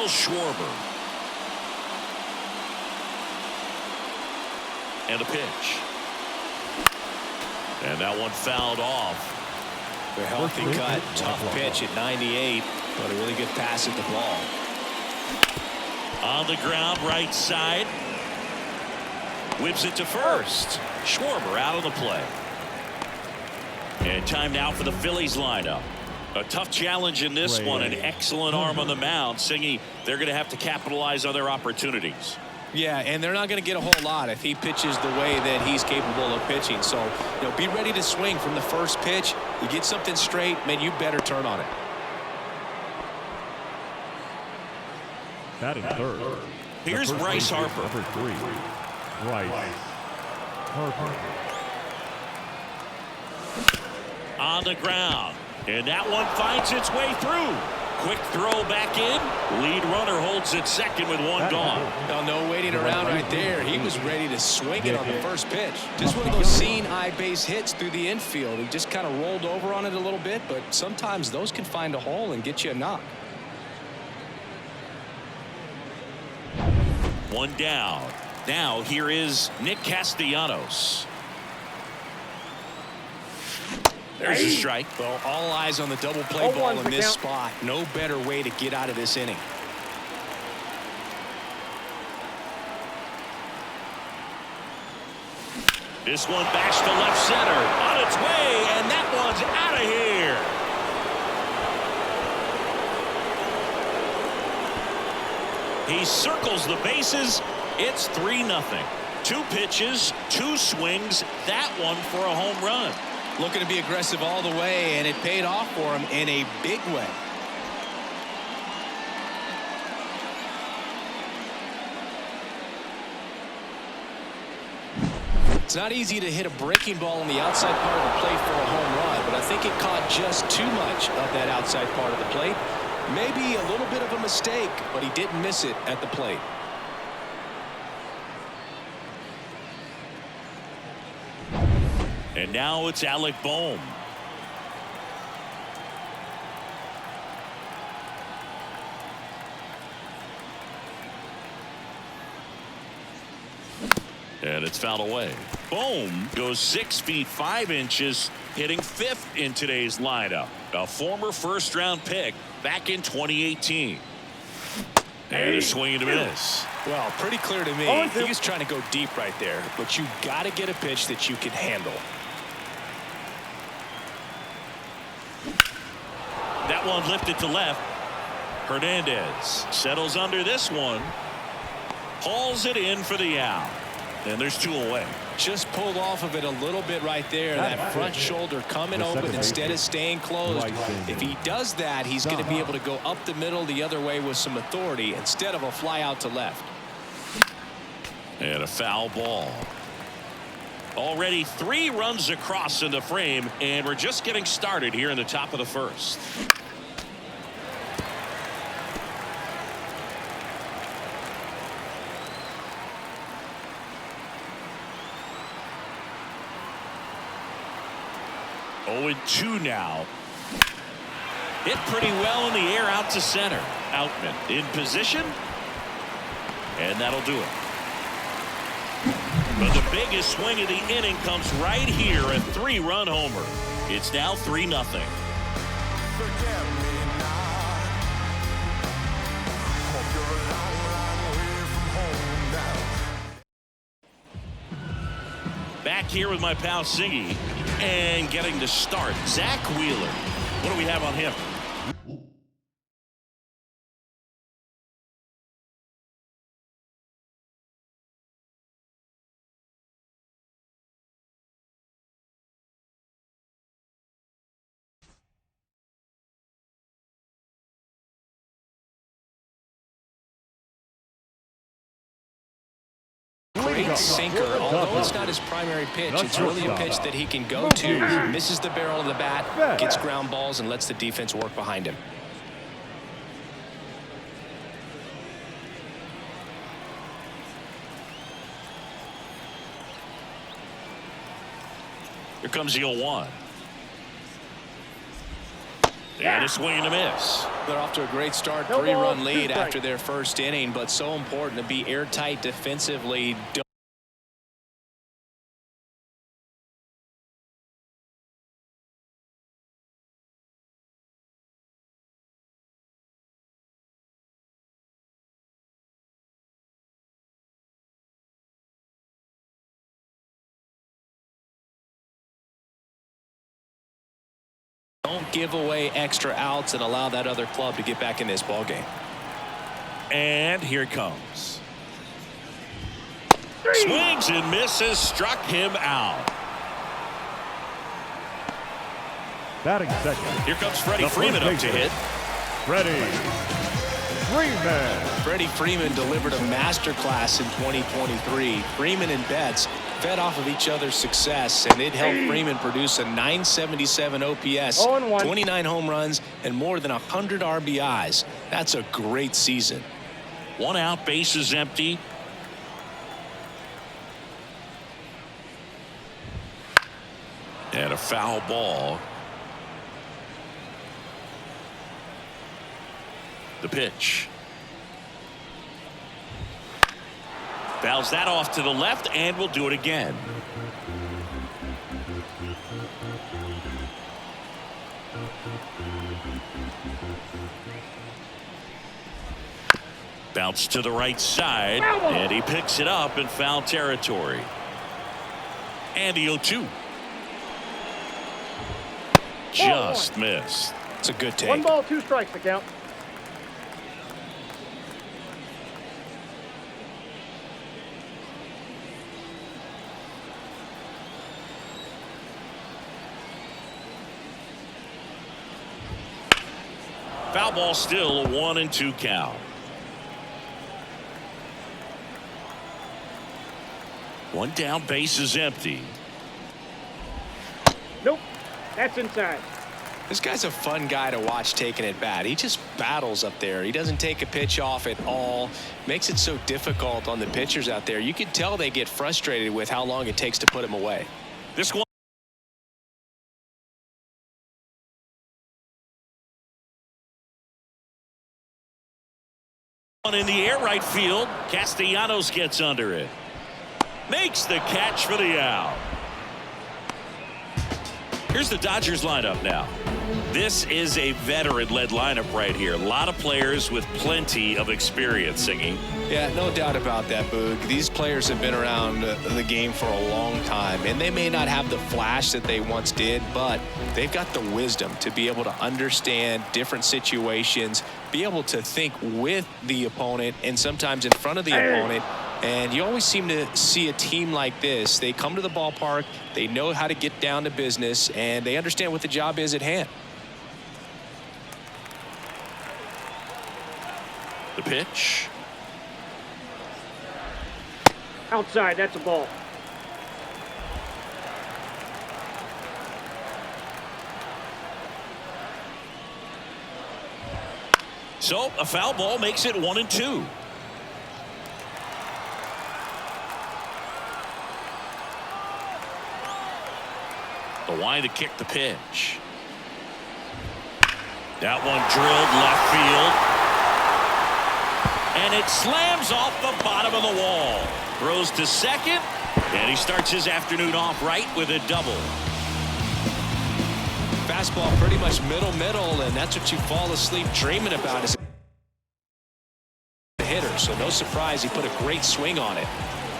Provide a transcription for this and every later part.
Kyle Schwarber. And a pitch. And that one fouled off. A healthy cut, tough pitch at 98, but a really good pass at the ball. On the ground, right side. Whips it to first. Schwarber out of the play. And time now for the Phillies lineup. A tough challenge in this one. An excellent arm on the mound. Singy, they're going to have to capitalize on their opportunities. Yeah, and they're not going to get a whole lot if he pitches the way that he's capable of pitching. So, be ready to swing from the first pitch. You get something straight, man, you better turn on it. Batting third. Here's Bryce Harper. Number 3. Bryce Harper. On the ground. And that one finds its way through. Quick throw back in. Lead runner holds it second with one gone. No waiting around right there. He was ready to swing it on the first pitch. Just one of those seeing eye base hits through the infield. He just kind of rolled over on it a little bit, but sometimes those can find a hole and get you a knock. One down. Now here is Nick Castellanos. There's a strike. Well, all eyes on the double play ball in this spot. No better way to get out of this inning. This one bashed to left center. On its way, and that one's out of here. He circles the bases. It's 3-0. 2 pitches, 2 swings. That one for a home run. Looking to be aggressive all the way, and it paid off for him in a big way. It's not easy to hit a breaking ball on the outside part of the plate for a home run, but I think it caught just too much of that outside part of the plate. Maybe a little bit of a mistake, but he didn't miss it at the plate. And now it's Alec Bohm. And it's fouled away. Bohm goes 6 feet 5 inches, hitting 5th in today's lineup. A former first-round pick back in 2018. And a swing and a miss. Well, pretty clear to me. He was trying to go deep right there, but you got to get a pitch that you can handle. That one lifted to left. Hernandez settles under this one. Hauls it in for the out. And there's 2 away. Just pulled off of it a little bit right there. That front shoulder coming open instead of staying closed. If he does that, he's going to be able to go up the middle the other way with some authority instead of a fly out to left. And a foul ball. Already 3 runs across in the frame, and we're just getting started here in the top of the first. Oh, and 2 now. Hit pretty well in the air out to center. Outman in position. And that'll do it. But the biggest swing of the inning comes right here, a 3-run homer. It's now 3-0. Back here with my pal Singy, and getting to start, Zach Wheeler. What do we have on him? Great sinker, although it's not his primary pitch. It's really a pitch that he can go to. Misses the barrel of the bat, gets ground balls, and lets the defense work behind him. Here comes the 0-1. And a swing and a miss. They're off to a great start. 3-run lead after their first inning, but so important to be airtight defensively. Don't give away extra outs and allow that other club to get back in this ball game. And here it comes. Swings and misses, struck him out. Batting second. Here comes Freddie Freeman up to hit. Freddie Freeman. Freddie Freeman delivered a masterclass in 2023. Freeman and Betts fed off of each other's success, and it helped Freeman produce a .977 OPS, 29 home runs, and more than 100 RBIs. That's a great season. 1 out, bases empty. And a foul ball. The pitch. Fouls that off to the left, and will do it again. Bounce to the right side, and he picks it up in foul territory. And the 0-2. Just missed. It's a good take. 1 ball, 2 strikes to count. Foul ball, still a 1-2 count. One down, base is empty. Nope, that's inside. This guy's a fun guy to watch taking at bat. He just battles up there. He doesn't take a pitch off at all. Makes it so difficult on the pitchers out there. You can tell they get frustrated with how long it takes to put him away. This one. In the air, right field. Castellanos gets under it. Makes the catch for the out. Here's the Dodgers lineup now. This is a veteran-led lineup right here. A lot of players with plenty of experience, Singy. Yeah, no doubt about that, Boog. These players have been around the game for a long time, and they may not have the flash that they once did, but they've got the wisdom to be able to understand different situations, be able to think with the opponent and sometimes in front of the opponent. And you always seem to see a team like this. They come to the ballpark, they know how to get down to business, and they understand what the job is at hand. The pitch. Outside, that's a ball. So a foul ball makes it 1-2. The line to kick the pitch. That one drilled left field. And it slams off the bottom of the wall. Throws to second. And he starts his afternoon off right with a double. Fastball pretty much middle, and that's what you fall asleep dreaming about as a hitter. So no surprise he put a great swing on it.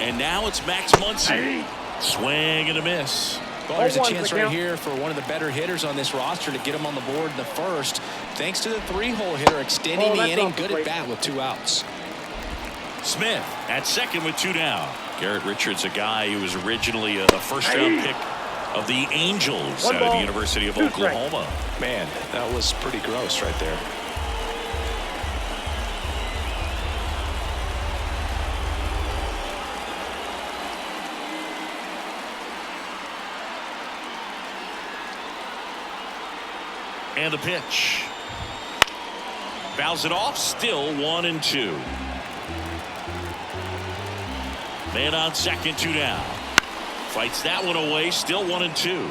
And now it's Max Muncy. Swing and a miss. Well, there's a chance right here for one of the better hitters on this roster to get him on the board in the first, thanks to the 3-hole hitter extending the inning. Good at bat with 2 outs. Smith at second with 2 down. Garrett Richards, a guy who was originally a first-round pick of the Angels out of the University of Oklahoma. Man, that was pretty gross right there. And the pitch. Fouls it off, still 1-2. Man on second, 2 down. Fights that one away, still 1-2.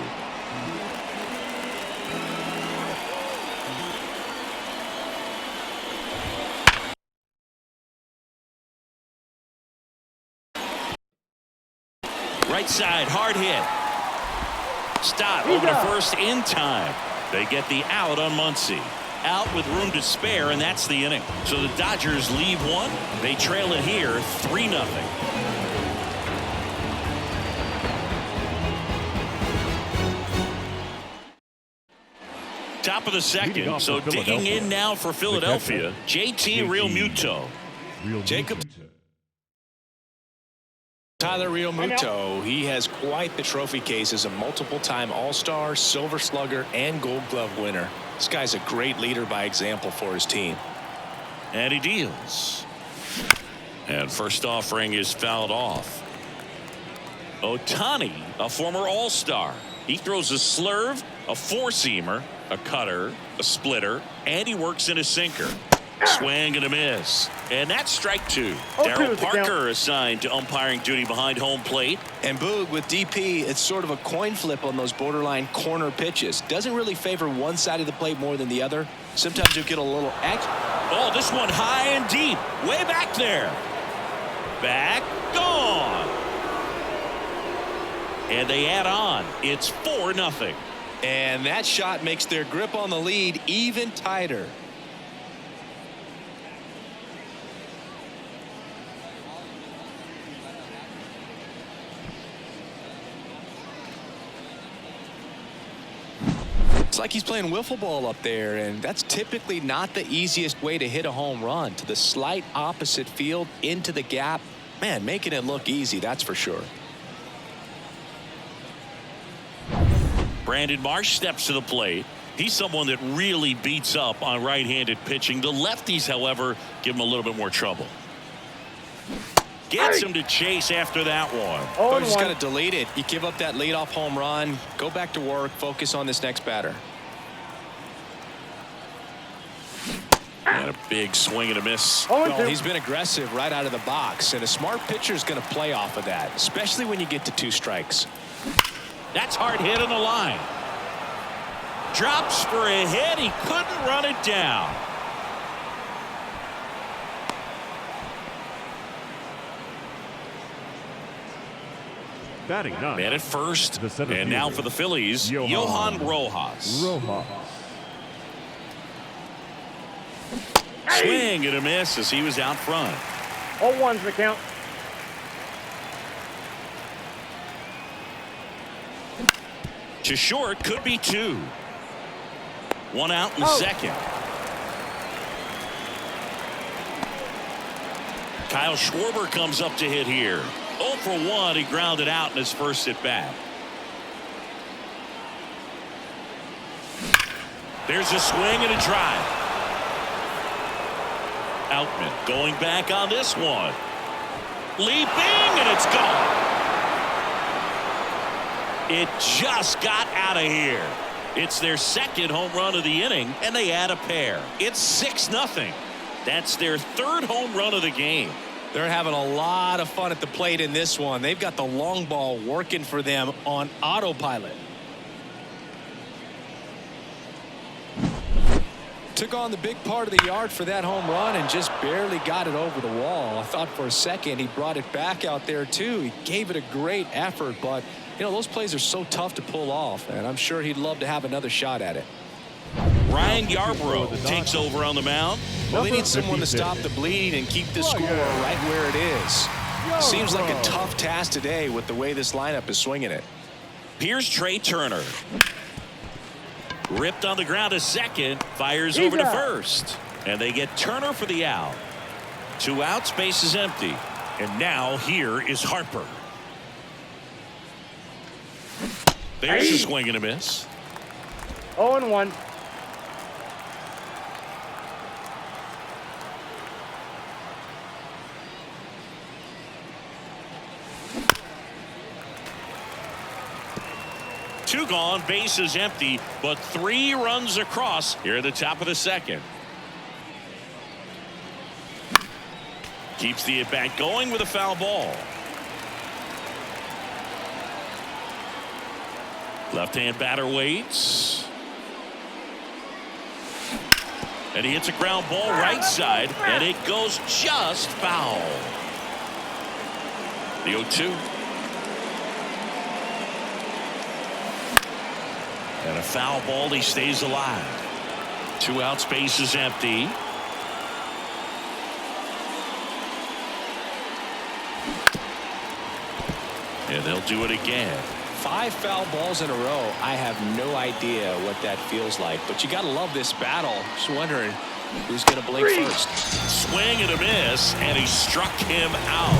Right side, hard hit. Stop over to first in time. They get the out on Muncy. Out with room to spare, and that's the inning. So the Dodgers leave one. They trail it here 3-0. Top of the second. So digging in now for Philadelphia, JT Realmuto. Jacob Tyler Realmuto, he has quite the trophy case as a multiple-time All-Star, Silver Slugger, and Gold Glove winner. This guy's a great leader by example for his team. And he deals. And first offering is fouled off. OHTANI, a former All-Star. He throws a slurve, a four-seamer, a cutter, a splitter, and he works in a sinker. Swing and a miss. And that's strike two. Darryl Parker assigned to umpiring duty behind home plate. And Boog, with DP, it's sort of a coin flip on those borderline corner pitches. Doesn't really favor one side of the plate more than the other. Sometimes you get a little extra. Oh, this one high and deep. Way back there. Back, gone. And they add on. It's 4-0. And that shot makes their grip on the lead even tighter. It's like he's playing wiffle ball up there, and that's typically not the easiest way to hit a home run. To the slight opposite field, into the gap. Man, making it look easy, that's for sure. Brandon Marsh steps to the plate. He's someone that really beats up on right-handed pitching. The lefties, however, give him a little bit more trouble. Gets him to chase after that one. Oh, you just got to delete it. You give up that leadoff home run. Go back to work. Focus on this next batter. And a big swing and a miss. Well, he's been aggressive right out of the box, and a smart pitcher is going to play off of that, especially when you get to 2 strikes. That's hard hit on the line. Drops for a hit. He couldn't run it down. Batting 9. Man at first. And now for the Phillies, Johan Rojas. Swing and a miss as he was out front. 0-1's the count. To short, could be 2. 1 out in second. Kyle Schwarber comes up to hit here. 0 for 1. He grounded out in his first at bat. There's a swing and a drive. Outman going back on this one. Leaping, and it's gone. It just got out of here. It's their second home run of the inning, and they add a pair. It's 6-0. That's their 3rd home run of the game. They're having a lot of fun at the plate in this one. They've got the long ball working for them on autopilot. Took on the big part of the yard for that home run and just barely got it over the wall. I thought for a second he brought it back out there too. He gave it a great effort, but you know, those plays are so tough to pull off, and I'm sure he'd love to have another shot at it. Ryan Yarbrough takes over on the mound. Well, they need someone to stop the bleed and keep the score right where it is. Seems like a tough task today with the way this lineup is swinging it. Here's Trey Turner. Ripped on the ground to second. Fires over to first. And they get Turner for the out. 2 outs, base is empty. And now here is Harper. There's a swing and a miss. 0-1. Two gone, base is empty, but 3 runs across here at the top of the second. Keeps the at-bat going with a foul ball. Left-hand batter waits. And he hits a ground ball right side, and it goes just foul. The 0-2. And a foul ball. He stays alive. 2 outs, base is empty. And they'll do it again. 5 foul balls in a row. I have no idea what that feels like, but you got to love this battle. Just wondering who's going to blink first. Swing and a miss, and he struck him out.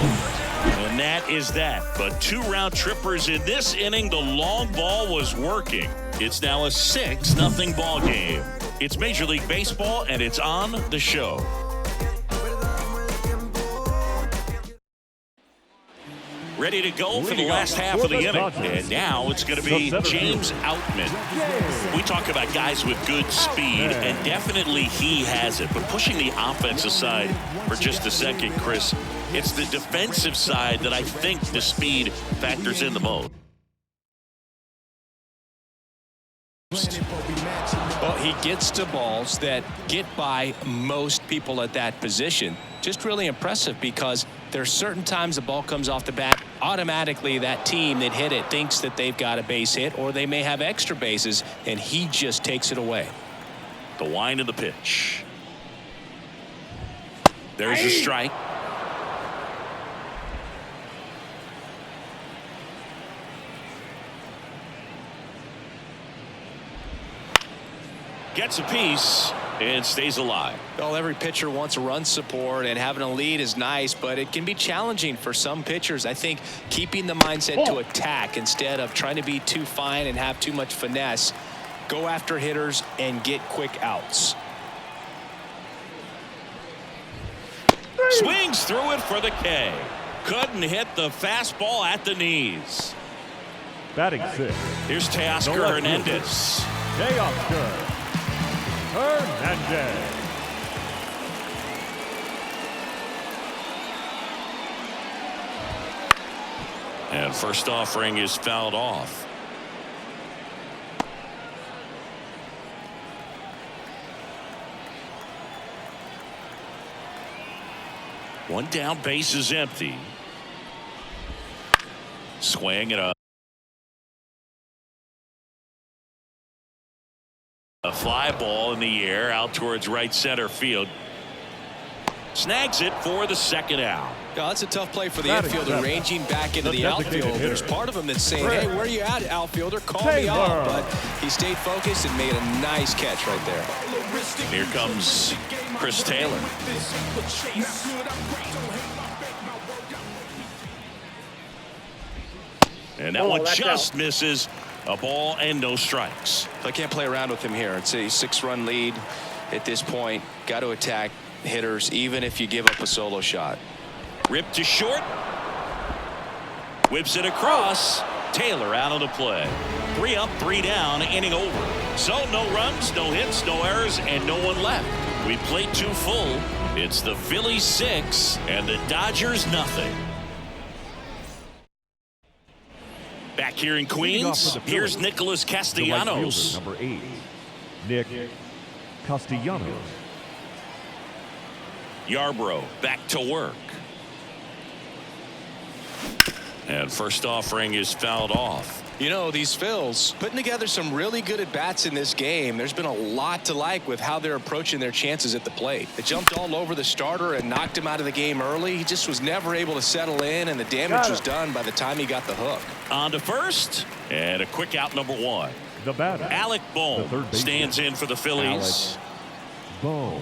And that is that. But 2 round trippers in this inning. The long ball was working. It's now a 6-0 ball game. It's Major League Baseball, and it's on the show. Ready to go for the last half of the inning. And now it's going to be James Outman. We talk about guys with good speed, and definitely he has it. But pushing the offense aside for just a second, Chris, it's the defensive side that I think the speed factors in the most. Well, he gets to balls that get by most people at that position. Just really impressive because there's certain times the ball comes off the bat, automatically that team that hit it thinks that they've got a base hit, or they may have extra bases, and he just takes it away. The wind of the pitch. There's a strike. Gets a piece and stays alive. Well, every pitcher wants a run support, and having a lead is nice, but it can be challenging for some pitchers. I think keeping the mindset to attack instead of trying to be too fine and have too much finesse, go after hitters and get quick outs. Swings through it for the K. Couldn't hit the fastball at the knees. Batting 6. Here's Teoscar Hernandez. Teoscar Hernandez. And first offering is fouled off. One down, base is empty. Swing and a fly ball in the air out towards right center field. Snags it for the second out. Yeah, that's a tough play for the infielder, ranging back into the outfield. There's part of him that's saying, hey, where are you at, outfielder? Call me off. But he stayed focused and made a nice catch right there. Here comes Chris Taylor. And that one just misses. A ball and no strikes. I can't play around with him here. It's a 6-run lead at this point. Got to attack hitters, even if you give up a solo shot. Ripped to short. Whips it across. Taylor out of the play. 3 up, 3 down, inning over. So no runs, no hits, no errors, and no one left. We played 2 full. It's the Phillies 6 and the Dodgers nothing. Back here in Queens, here's Nicholas Castellanos. Number 8, Nick Castellanos. Yarbrough back to work. And first offering is fouled off. You know, these Phils putting together some really good at-bats in this game. There's been a lot to like with how they're approaching their chances at the plate. They jumped all over the starter and knocked him out of the game early. He just was never able to settle in, and the damage was done by the time he got the hook. On to first, and a quick out, number 1. The batter, Alec Bohm, stands in for the Phillies. Bohm.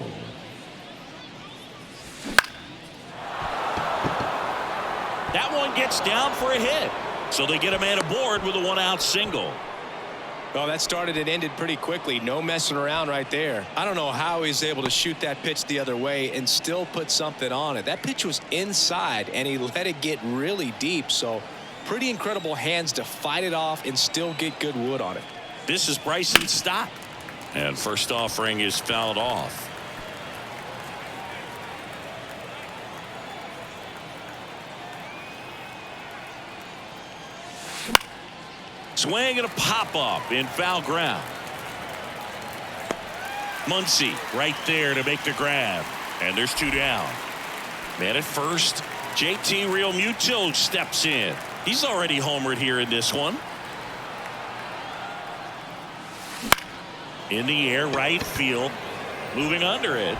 That one gets down for a hit. So they get a man aboard with a 1-out single. Well, that started and ended pretty quickly. No messing around right there. I don't know how he's able to shoot that pitch the other way and still put something on it. That pitch was inside, and he let it get really deep. So pretty incredible hands to fight it off and still get good wood on it. This is Bryson Stott. And first offering is fouled off. Swing and a pop-up in foul ground. Muncy right there to make the grab. And there's 2 down. Man at first, JT Realmuto steps in. He's already homered here in this one. In the air, right field. Moving under it.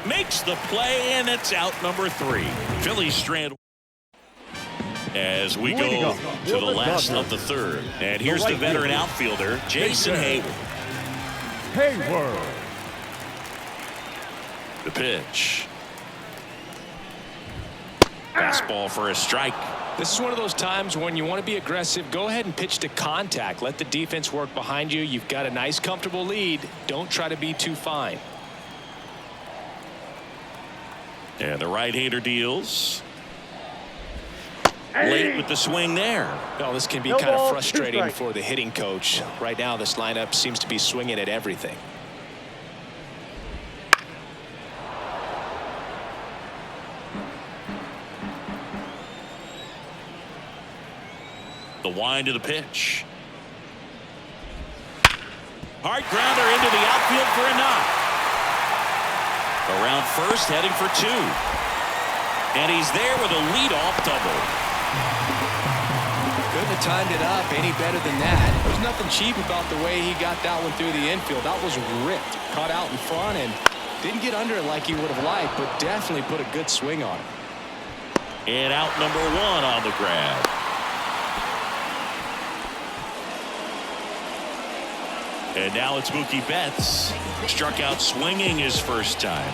Makes the play, and it's out number 3. Phillies strand as we go to the last of the 3rd. And here's the veteran outfielder, Jason Hayward. The pitch. Fastball for a strike. This is one of those times when you want to be aggressive. Go ahead and pitch to contact. Let the defense work behind you. You've got a nice, comfortable lead. Don't try to be too fine. And the right-hander deals. Late with the swing there. Well, this can be kind of frustrating for the hitting coach. Right now, this lineup seems to be swinging at everything. The wind of the pitch. Hard grounder into the outfield for a knock. Around first, heading for 2. And he's there with a leadoff double. Couldn't have timed it up any better than that. There's nothing cheap about the way he got that one through the infield. That was ripped. Caught out in front and didn't get under it like he would have liked, but definitely put a good swing on it. And out number 1 on the grab. And now it's Mookie Betts. Struck out swinging his first time.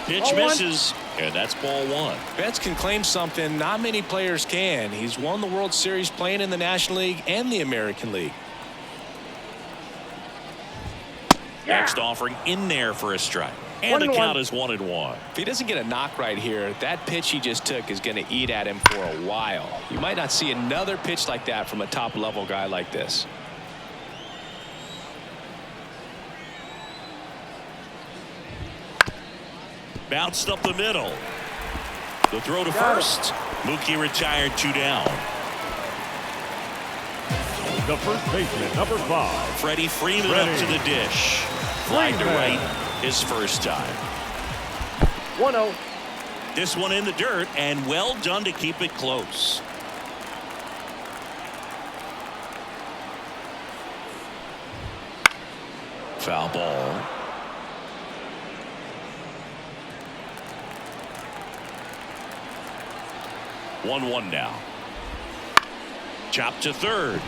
Pitch misses, and that's ball 1. Betts can claim something not many players can. He's won the World Series playing in the National League and the American League. Next offering in there for a strike. And the count is 1-1. If he doesn't get a knock right here, that pitch he just took is going to eat at him for a while. You might not see another pitch like that from a top-level guy like this. Bounced up the middle. The throw to first. Mookie retired, 2 down. The first baseman, number 5. Freddie Freeman up to the dish. Fly to right his first time. 1-0. This one in the dirt, and well done to keep it close. Foul ball. One now. Chop to third.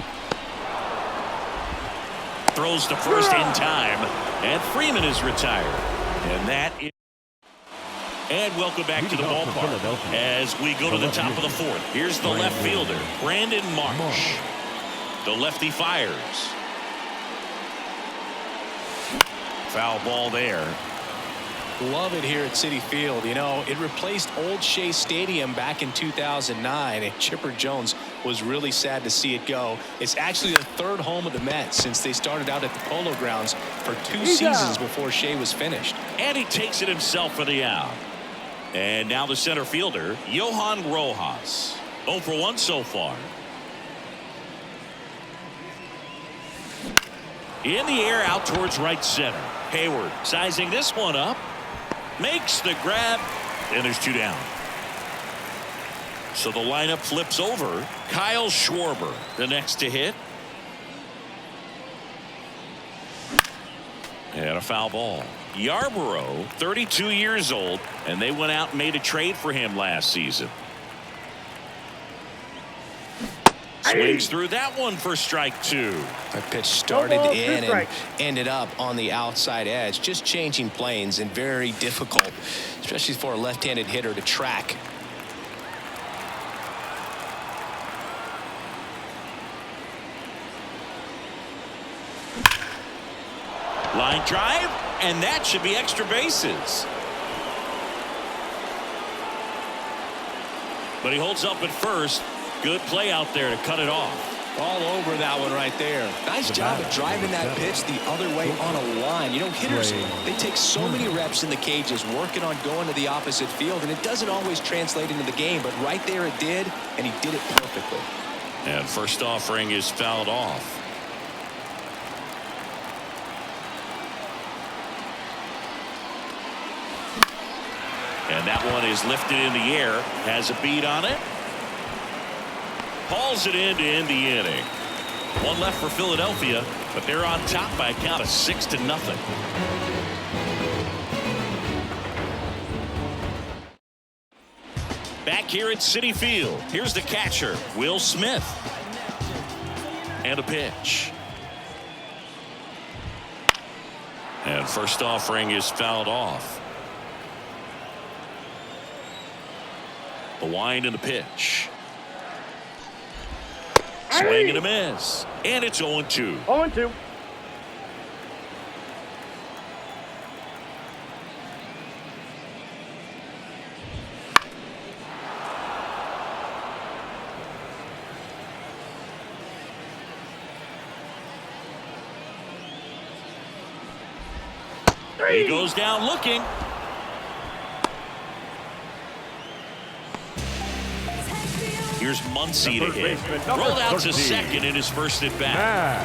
Throws to first in time, and Freeman is retired. And that is. And welcome back to the ballpark as we go to the top of the 4th. Here's the left fielder, Brandon Marsh. The lefty fires. Foul ball there. Love it here at Citi Field. You know, it replaced Old Shea Stadium back in 2009, and Chipper Jones was really sad to see it go. It's actually the 3rd home of the Mets since they started out at the Polo Grounds for 2 seasons before Shea was finished. And he takes it himself for the out. And now the center fielder, Johan Rojas. 0 for 1 so far. In the air out towards right center. Hayward sizing this one up. Makes the grab, and there's 2 down. So the lineup flips over. Kyle Schwarber, the next to hit. And a foul ball. Yarborough, 32 years old, and they went out and made a trade for him last season. Swings through that one for strike 2. That pitch started in and ended up on the outside edge, just changing planes, and very difficult, especially for a left-handed hitter to track. Line drive, and that should be extra bases. But he holds up at first. Good play out there to cut it off. All over that one right there. Nice job of driving that pitch the other way on a line. You know, hitters, they take so many reps in the cages working on going to the opposite field, and it doesn't always translate into the game, but right there it did, and he did it perfectly. And first offering is fouled off. And that one is lifted in the air, has a beat on it. Hauls it in to end the inning. One left for Philadelphia, but they're on top by a count of 6-0. Back here at Citi Field, here's the catcher, Will Smith. And a pitch. And first offering is fouled off. The wind and the pitch. Swing and a miss. And it's 0-2. 0-2. He goes down looking. Here's Muncy to hit. Rolled out to second in his first at bat.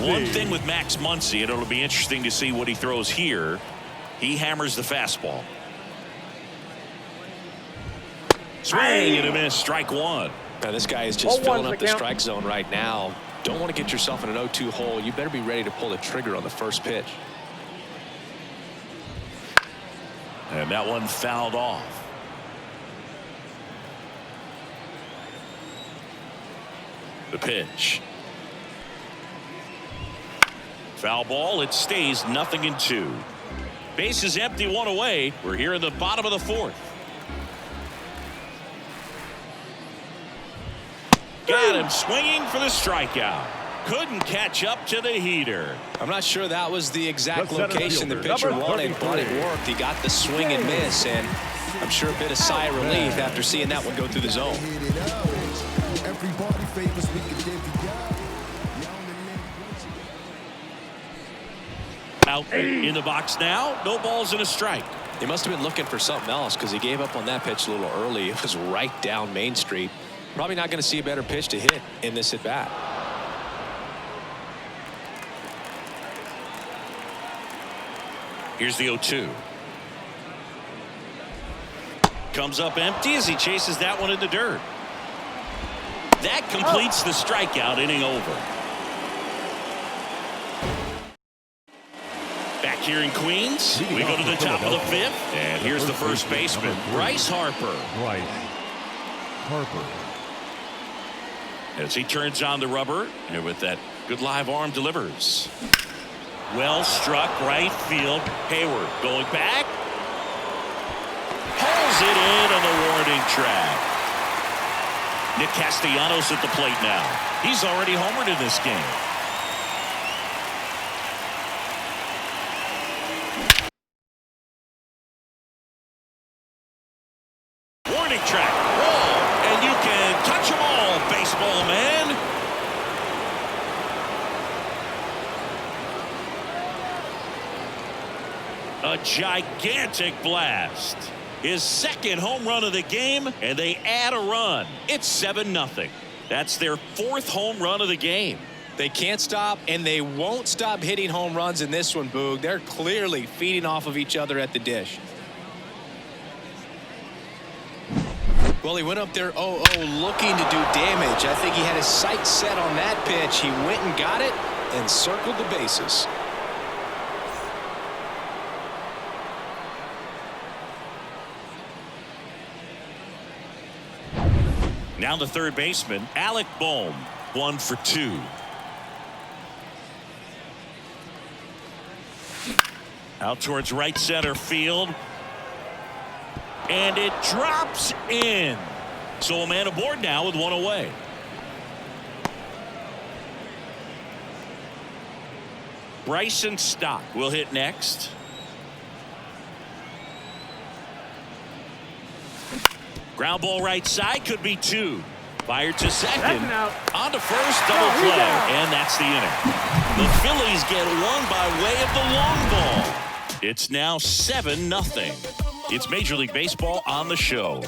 One thing with Max Muncy, and it'll be interesting to see what he throws here. He hammers the fastball. Swing and a miss. Strike one. Now this guy is just filling up the strike zone right now. Don't want to get yourself in an 0-2 hole. You better be ready to pull the trigger on the first pitch. And that one fouled off. The pitch. Foul ball. It stays 0-2. Base is empty, one away. We're here in the bottom of the fourth. Got him swinging for the strikeout. Couldn't catch up to the heater. I'm not sure that was the exact location the pitcher wanted, but it worked. He got the swing and miss, and I'm sure a bit of sigh of relief after seeing that one go through the zone. Out in the box now. No balls and a strike. He must have been looking for something else because he gave up on that pitch a little early. It was right down Main Street. Probably not going to see a better pitch to hit in this at bat. Here's the 0-2. Comes up empty as he chases that one in the dirt. That completes the strikeout, inning over. Back here in Queens, we go to the top of the fifth, and here's the first baseman, Bryce Harper. As he turns on the rubber, and with that good live arm delivers. Well struck right field. Hayward going back. Pulls it in on the warning track. Nick Castellanos at the plate now. He's already homered in this game. Warning track. Wall. And you can touch them all, baseball man. A gigantic blast. His second home run of the game, and they add a run. It's 7-0. That's their fourth home run of the game. They can't stop, and they won't stop hitting home runs in this one, Boog. They're clearly feeding off of each other at the dish. Well, he went up there 0-0 looking to do damage. I think he had his sights set on that pitch. He went and got it and circled the bases. Now the third baseman, Alec Bohm, 1 for 2. Out towards right center field. And it drops in. So a man aboard now with one away. Bryson Stock will hit next. Ground ball right side, could be 2. Fired to second. On to first, double play. And that's the inning. The Phillies get one by way of the long ball. It's now 7-0. It's Major League Baseball on the show.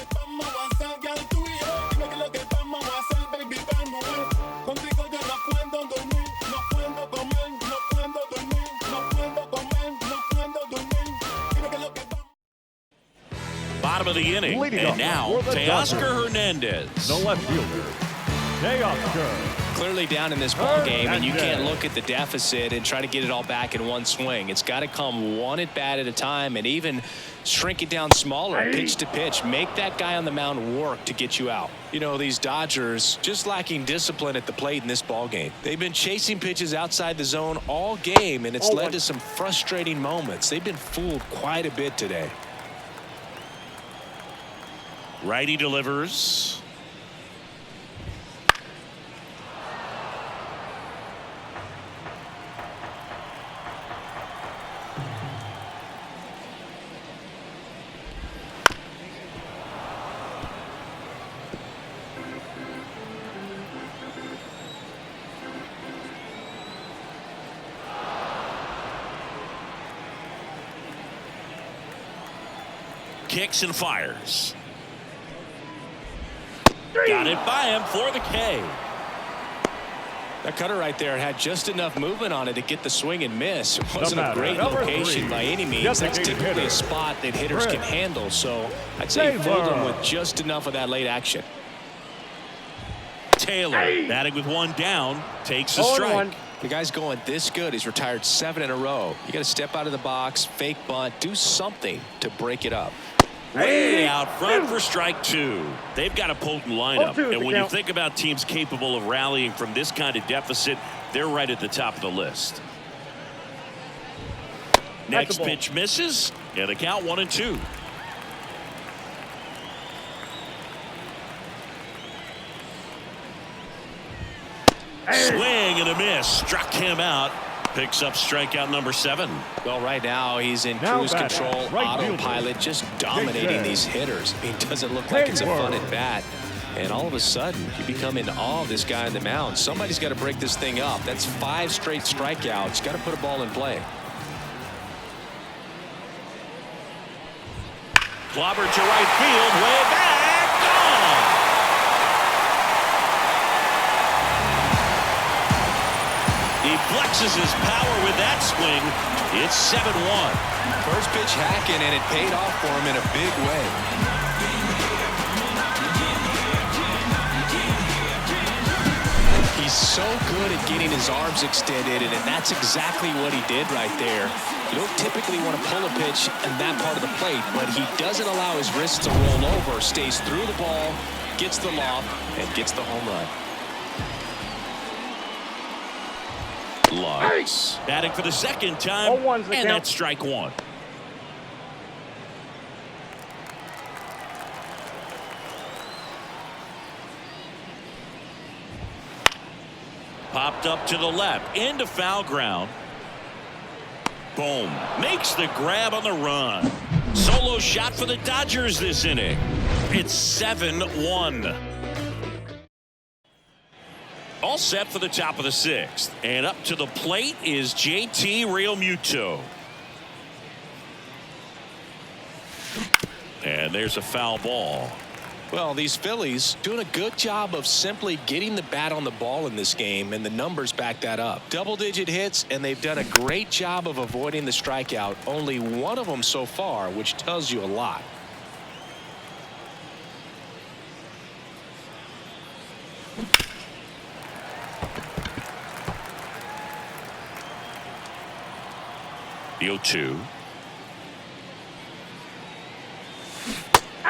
Bottom of the inning, and now Teoscar Hernandez. The left fielder, Teoscar clearly down in this ball game, and you can't look at the deficit and try to get it all back in one swing. It's got to come one at bat at a time, and even shrink it down smaller, pitch to pitch. Make that guy on the mound work to get you out. You know, these Dodgers just lacking discipline at the plate in this ball game. They've been chasing pitches outside the zone all game, and it's led to some frustrating moments. They've been fooled quite a bit today. Righty delivers. Kicks and fires. Got it by him for the K. That cutter right there had just enough movement on it to get the swing and miss. It wasn't a great location by any means. That's typically a spot that hitters can handle. So I'd say he fooled him with just enough of that late action. Taylor batting with one down, takes a strike. The guy's going this good. He's retired 7 in a row. You got to step out of the box, fake bunt, do something to break it up. Way out front for strike 2. They've got a potent lineup, and when you think about teams capable of rallying from this kind of deficit, they're right at the top of the list. Next pitch misses, and the count 1-2. Swing and a miss, struck him out. Picks up strikeout number 7. Well, right now he's in cruise control, autopilot, just dominating these hitters. I mean, it doesn't look like it's a fun at bat. And all of a sudden, you become in awe of this guy on the mound. Somebody's got to break this thing up. That's 5 straight strikeouts. Got to put a ball in play. Clobber to right field, way back, gone. He flexes his power with that swing. It's 7-1. First pitch hacking, and it paid off for him in a big way. He's so good at getting his arms extended, and that's exactly what he did right there. You don't typically want to pull a pitch in that part of the plate, but he doesn't allow his wrists to roll over, stays through the ball, gets the lob, and gets the home run. Lux batting for the second time, and that's strike 1. Popped up to the left, into foul ground. Boom, makes the grab on the run. Solo shot for the Dodgers this inning. It's 7-1. All set for the top of the 6th. And up to the plate is JT Realmuto. And there's a foul ball. Well, these Phillies doing a good job of simply getting the bat on the ball in this game, and the numbers back that up. Double-digit hits, and they've done a great job of avoiding the strikeout. Only one of them so far, which tells you a lot. The 0-2.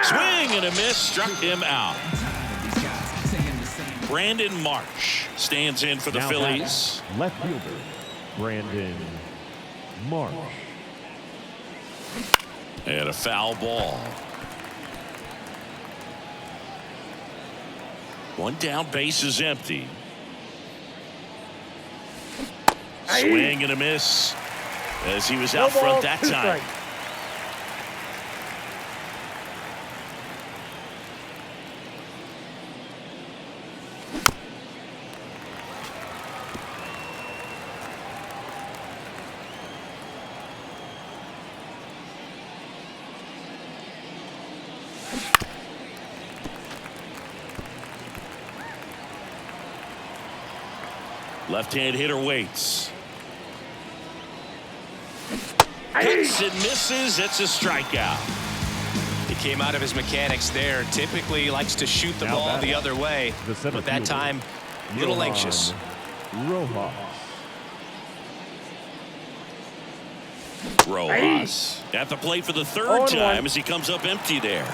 Swing and a miss, struck him out. Brandon Marsh stands in for the Phillies. Left fielder, Brandon Marsh. And a foul ball. One down, base is empty. Swing and a miss as he was out front that time. Left-hand hitter waits. Hits and misses. It's a strikeout. He came out of his mechanics there. Typically likes to shoot the ball the other way. But that time A little anxious. Rojas at the plate for the third time as he comes up empty there.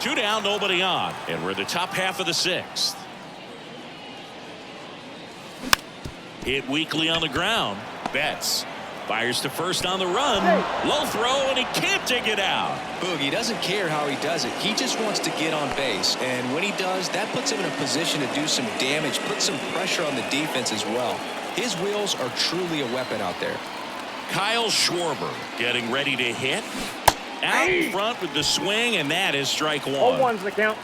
2 down, nobody on, and we're in the top half of the 6th. Hit weakly on the ground. Betts fires to first on the run. Low throw, and he can't dig it out. Boogie doesn't care how he does it. He just wants to get on base. And when he does, that puts him in a position to do some damage, put some pressure on the defense as well. His wheels are truly a weapon out there. Kyle Schwarber getting ready to hit. Out in front with the swing, and that is strike 1. 0-1's the count.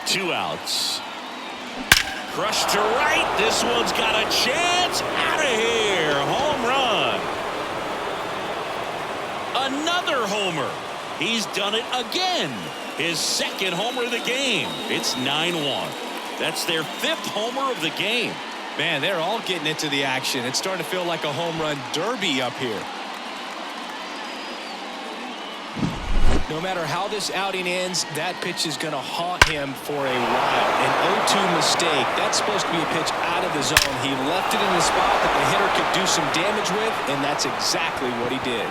Two outs. Crushed to right. This one's got a chance. Out of here. Home run. Another homer. He's done it again. His second homer of the game. It's 9-1. That's their 5th homer of the game. Man, they're all getting into the action. It's starting to feel like a home run derby up here. No matter how this outing ends, that pitch is going to haunt him for a while. An 0-2 mistake. That's supposed to be a pitch out of the zone. He left it in the spot that the hitter could do some damage with, and that's exactly what he did.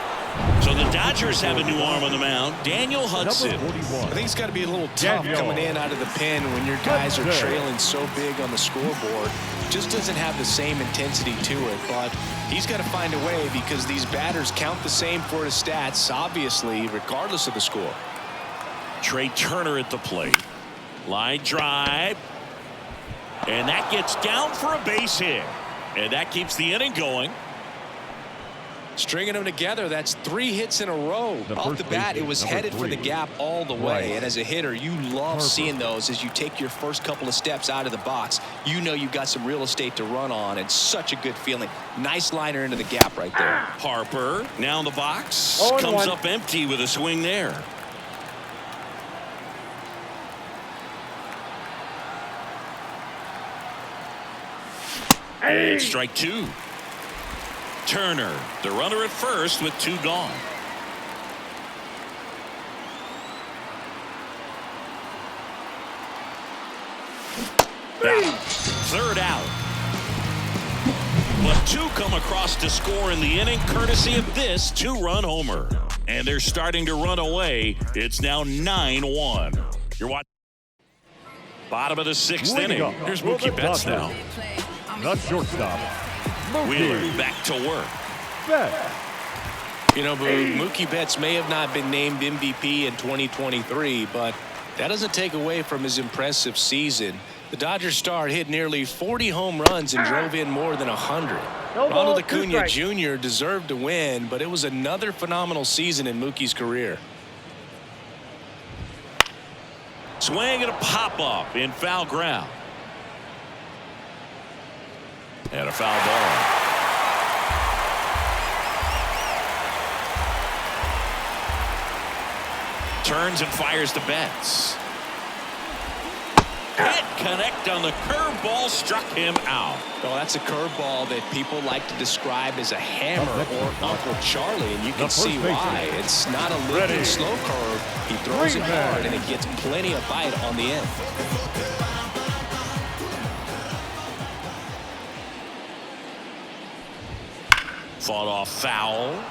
So the Dodgers have a new arm on the mound, Daniel Hudson. I think it's got to be a little tough coming in out of the pen when your guys are trailing so big on the scoreboard. Just doesn't have the same intensity to it, but he's got to find a way because these batters count the same for his stats, obviously, regardless of the score. Trey Turner at the plate. Line drive. And that gets down for a base hit. And that keeps the inning going. Stringing them together, that's 3 hits in a row. Off the bat, it was headed for the gap all the way. And as a hitter, you love seeing those as you take your first couple of steps out of the box. You know you've got some real estate to run on, and such a good feeling. Nice liner into the gap right there. Harper now in the box. Comes up empty with a swing there. And strike 2. Turner, the runner at first with 2 gone. Third out. But 2 come across to score in the inning courtesy of this 2-run homer. And they're starting to run away. It's now 9-1. You're watching bottom of the 6th inning. Here's Mookie Betts now. The shortstop. Wheeler back to work. You know, Mookie Betts may have not been named MVP in 2023, but that doesn't take away from his impressive season. The Dodgers star hit nearly 40 home runs and drove in more than 100. Ronald Acuna Jr. deserved to win, but it was another phenomenal season in Mookie's career. Swing and a pop-up in foul ground. And a foul ball. Turns and fires to Betts. Can't connect on the curveball, struck him out. Well, that's a curveball that people like to describe as a hammer or Uncle Charlie, and you can see why. It's not a lifting slow curve. He throws it hard, and it gets plenty of bite on the end. Fought off foul.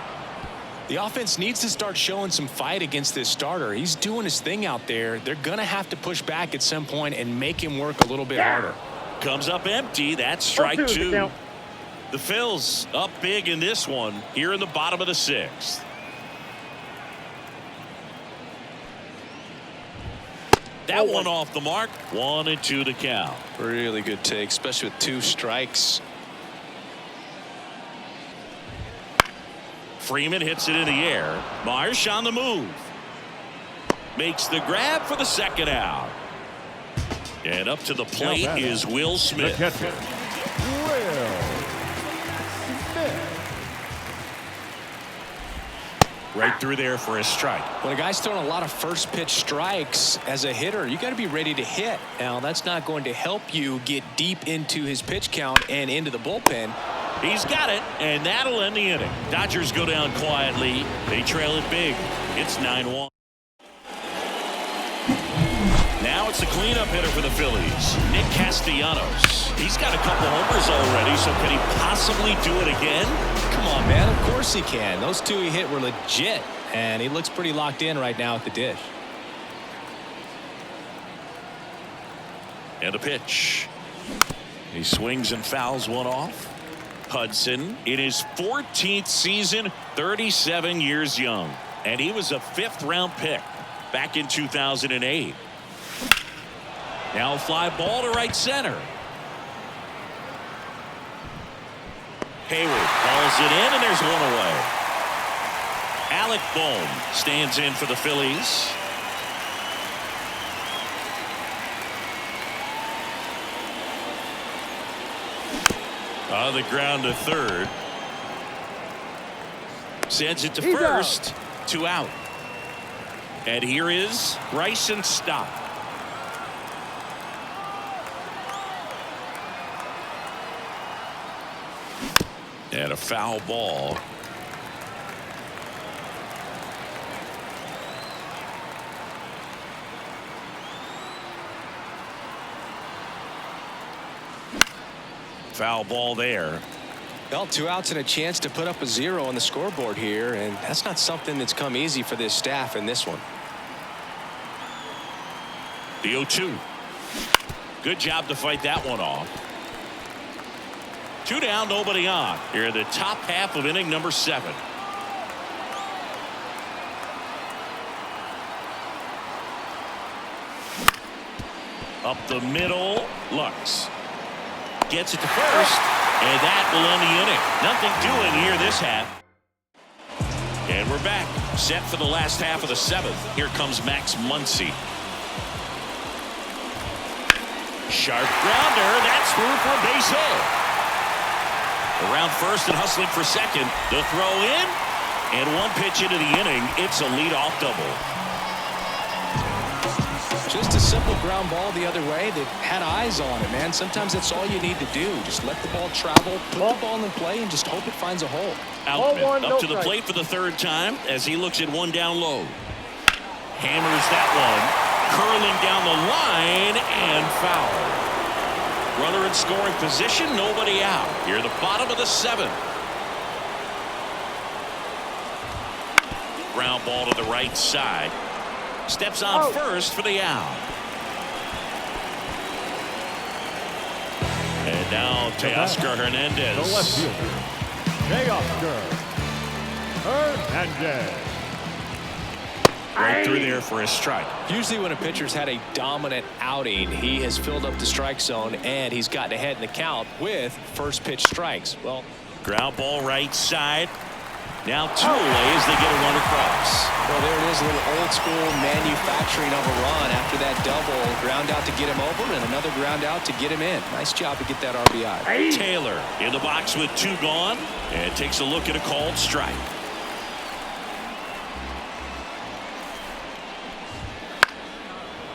The offense needs to start showing some fight against this starter. He's doing his thing out there. They're going to have to push back at some point and make him work a little bit harder. Comes up empty. That's strike 2. The Phils up big in this one here in the bottom of the 6th. That one off the mark. 1-2 to count. Really good take, especially with 2 strikes. Freeman hits it in the air. Marsh on the move. Makes the grab for the second out. And up to the plate is Will Smith. Right through there for a strike. When a guy's throwing a lot of first pitch strikes as a hitter, you got to be ready to hit. Now, that's not going to help you get deep into his pitch count and into the bullpen. He's got it, and that'll end the inning. Dodgers go down quietly. They trail it big. It's 9-1. Now it's the cleanup hitter for the Phillies, Nick Castellanos. He's got a couple homers already, so can he possibly do it again? Come on, man. Of course he can. Those two he hit were legit, and he looks pretty locked in right now at the dish. And a pitch. He swings and fouls one off. Hudson in his 14th season, 37 years young, and he was a 5th-round pick back in 2008. Now fly ball to right center. Hayward hauls it in, and there's one away. Alec Bohm stands in for the Phillies. On the ground to third. Sends it to first. 2 out. And here is Bryson Stott. And a foul ball. Foul ball there. Well, 2 outs and a chance to put up a 0 on the scoreboard here, and that's not something that's come easy for this staff in this one. The 0-2. Good job to fight that one off. 2 down, nobody on. Here in the top half of inning number 7. Up the middle, Lux gets it to first, and that will end the inning. Nothing doing here this half. And we're back, set for the last half of the 7th. Here comes Max Muncy. Sharp grounder, that's through for a base hit. Around first and hustling for second. The throw in, and 1 pitch into the inning. It's a leadoff double. Just a simple ground ball the other way that had eyes on it, man. Sometimes that's all you need to do. Just let the ball travel, put the ball in play, and just hope it finds a hole. Outman up to the plate for the 3rd time as he looks at 1 down low. Hammers that one. Curling down the line and foul. Runner in scoring position, nobody out. Here at the bottom of the 7th. Ground ball to the right side. Steps on first for the out. And now Teoscar Hernandez. The left fielder, Teoscar Hernandez. Right through there for a strike. Usually when a pitcher's had a dominant outing, he has filled up the strike zone and he's gotten ahead in the count with first pitch strikes. Well, ground ball right side. Now 2 away as they get a run across. Well, there it is, a little old school manufacturing of a run after that double. Ground out to get him over and another ground out to get him in. Nice job to get that RBI. Taylor in the box with 2 gone and takes a look at a called strike.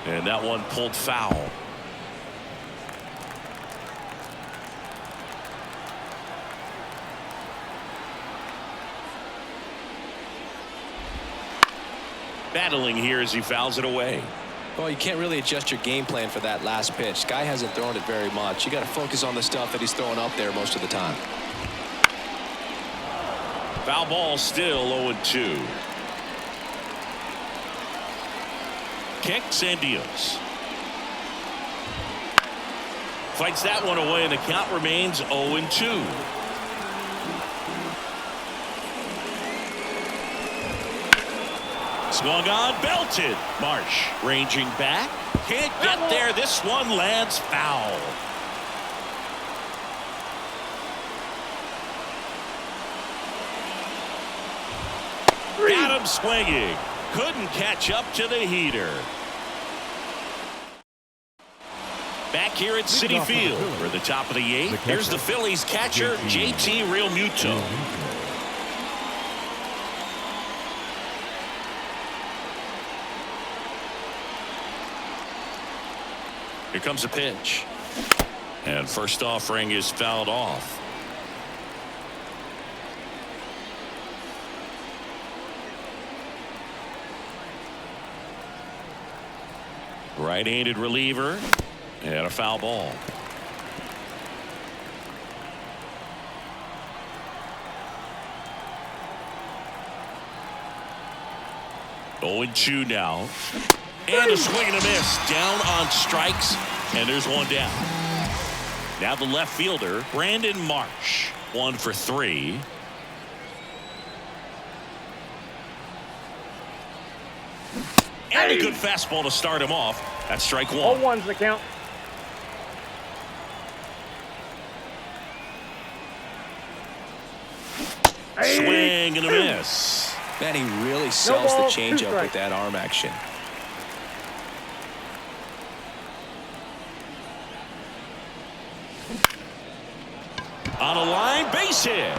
And that one pulled foul. Battling here as he fouls it away. Well, you can't really adjust your game plan for that last pitch. Guy hasn't thrown it very much. You got to focus on the stuff that he's throwing up there most of the time. Foul ball still 0-2. Kicks and deals. Fights that one away and the count remains 0-2. Swung on, belted. Marsh ranging back. Can't get there. This one lands foul. Got him swinging. Couldn't catch up to the heater. Back here at Citi Field for the top of the 8th. Here's the Phillies catcher, JT Realmuto. Here comes a pitch. And first offering is fouled off. Right-handed reliever. And a foul ball. 0-2 now. And a swing and a miss. Down on strikes. And there's one down. Now the left fielder, Brandon Marsh. 1 for 3. And a good fastball to start him off. That's strike 1. 0-1's the count. Swing and a miss. Man, he really sells the ball, changeup with that arm action. On a line, base hit.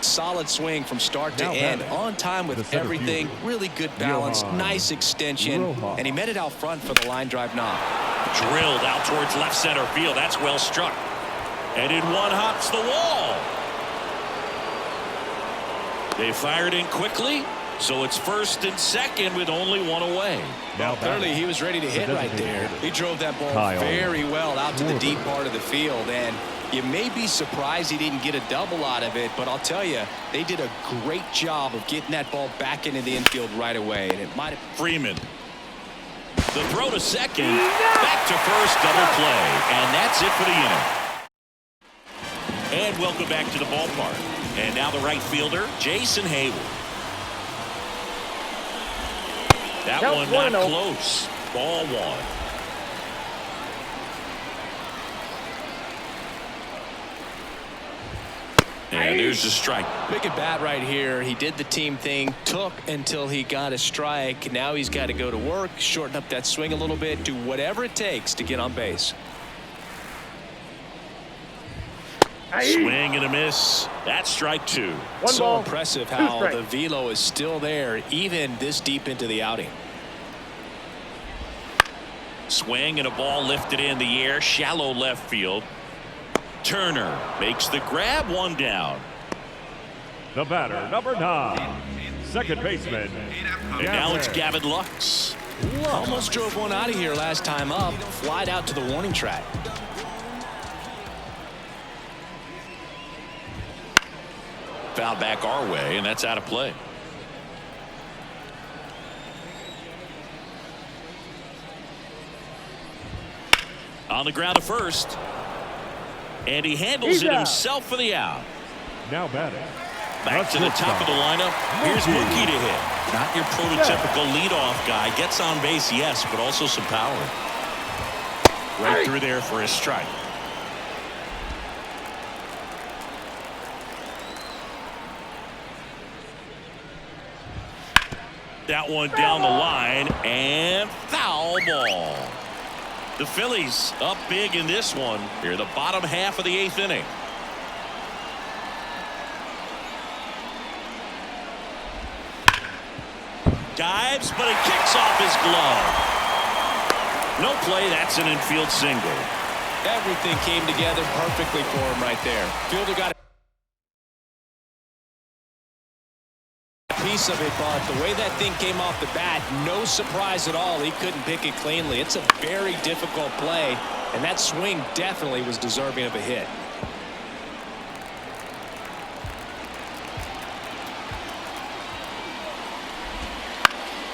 Solid swing from start to end, on time with everything. Really good balance, nice extension, and he met it out front for the line drive knock. Drilled out towards left center field. That's well struck. And in one hops the wall. They fired in quickly, so it's first and second with only one away. Now clearly he was ready to hit right there. He drove that ball very well out to the deep part of the field, and you may be surprised he didn't get a double out of it, but I'll tell you, they did a great job of getting that ball back into the infield right away. And it might have Freeman. The throw to second, back to first, double play, and that's it for the inning. And welcome back to the ballpark. And now the right fielder, Jason Hayward. That one not close. Ball 1. And there's the strike. Big at bat right here. He did the team thing, took until he got a strike. Now he's got to go to work, shorten up that swing a little bit, do whatever it takes to get on base. Swing and a miss. That's strike 2. So impressive how the velo is still there even this deep into the outing. Swing and a ball lifted in the air, shallow left field. Turner makes the grab, 1 down. The batter, number 9, second baseman. And now it's Gavin Lux. Almost drove one out of here last time up, flied out to the warning track. Foul back our way, and that's out of play. On the ground to first. And he handles it himself for the out. Now batting. Back to the top of the lineup. Here's Mookie to hit. Not your prototypical leadoff guy. Gets on base, yes, but also some power. Right through there for his strike. That one down the line, and foul ball. The Phillies up big in this one. Here, the bottom half of the 8th inning. Dives, but it kicks off his glove. No play. That's an infield single. Everything came together perfectly for him right there. Fielder got piece of it, but the way that thing came off the bat, no surprise at all. He couldn't pick it cleanly. It's a very difficult play, and that swing definitely was deserving of a hit.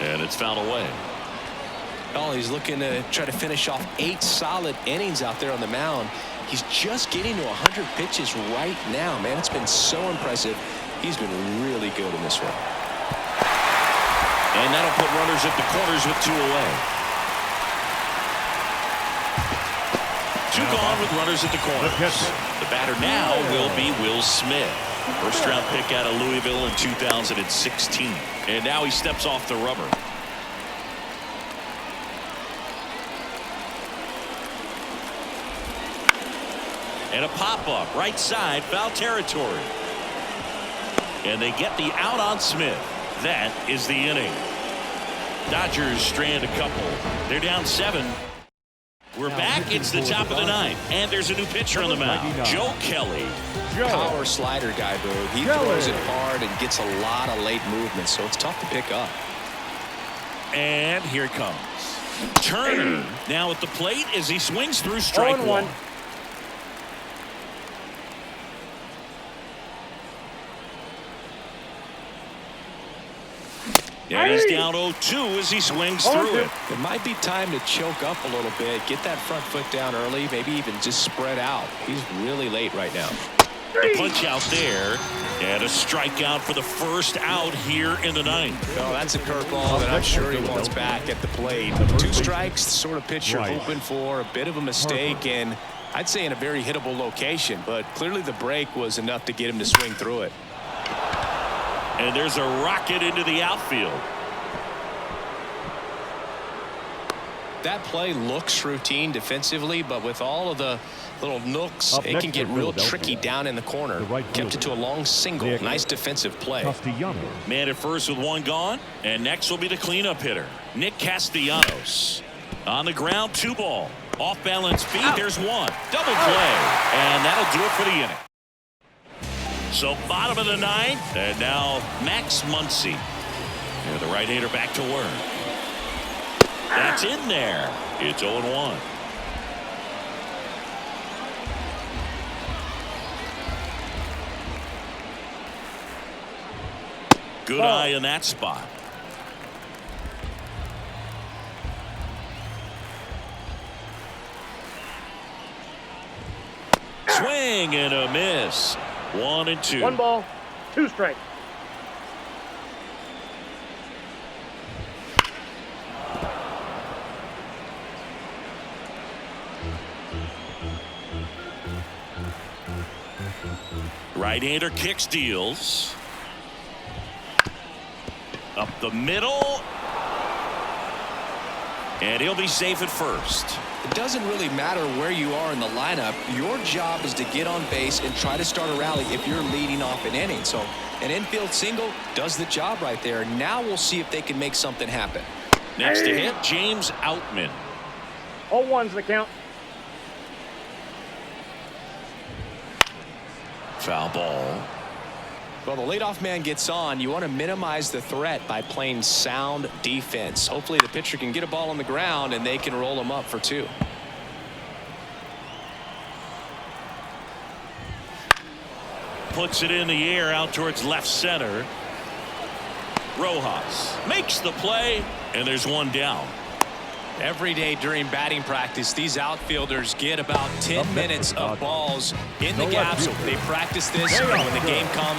And it's fouled away. Oh, he's looking to try to finish off 8 solid innings out there on the mound. He's just getting to 100 pitches right now, man. It's been so impressive. He's been really good in this one. And that'll put runners at the corners with 2 away. 2 gone with runners at the corners. The batter now will be Will Smith. First round pick out of Louisville in 2016. And now he steps off the rubber. And a pop-up right side, foul territory. And they get the out on Smith. That is the inning. Dodgers strand a couple. They're down 7. We're back. It's the top of the 9th. And there's a new pitcher on the mound. Joe Kelly. Power slider guy, Boog. He throws it hard and gets a lot of late movement, so it's tough to pick up. And here it comes. Turner now at the plate as he swings through strike 1. And he's down 0-2 as he swings through it. It might be time to choke up a little bit, get that front foot down early, maybe even just spread out. He's really late right now. A punch out there, and a strikeout for the first out here in the 9th. Oh, that's a curveball that I'm sure he wants back at the plate. 2 strikes, the sort of pitch you're hoping for. A bit of a mistake, and I'd say in a very hittable location, but clearly the break was enough to get him to swing through it. And there's a rocket into the outfield. That play looks routine defensively, but with all of the little nooks, it can get real tricky down in the corner. Kept it to a long single. Nice defensive play. Man at first with 1 gone, and next will be the cleanup hitter, Nick Castellanos. On the ground, 2 ball. Off balance feet, there's 1. Double play, and that'll do it for the inning. So bottom of the 9th, and now Max Muncy. And the right-hander back to work. That's in there. It's 0-1. Good eye in that spot. Swing and a miss. 1-2. 1 ball, 2 strikes. Right-hander kicks, deals. Up the middle. And he'll be safe at first. It doesn't really matter where you are in the lineup. Your job is to get on base and try to start a rally if you're leading off an inning. So an infield single does the job right there. Now we'll see if they can make something happen. Next to hit, James Outman. 0-1's the count. Foul ball. Well, the leadoff man gets on. You want to minimize the threat by playing sound defense. Hopefully the pitcher can get a ball on the ground and they can roll him up for 2. Puts it in the air out towards left center. Rojas makes the play, and there's 1 down. Every day during batting practice, these outfielders get about 10 minutes of balls in the gap. So they practice this, and when the game comes,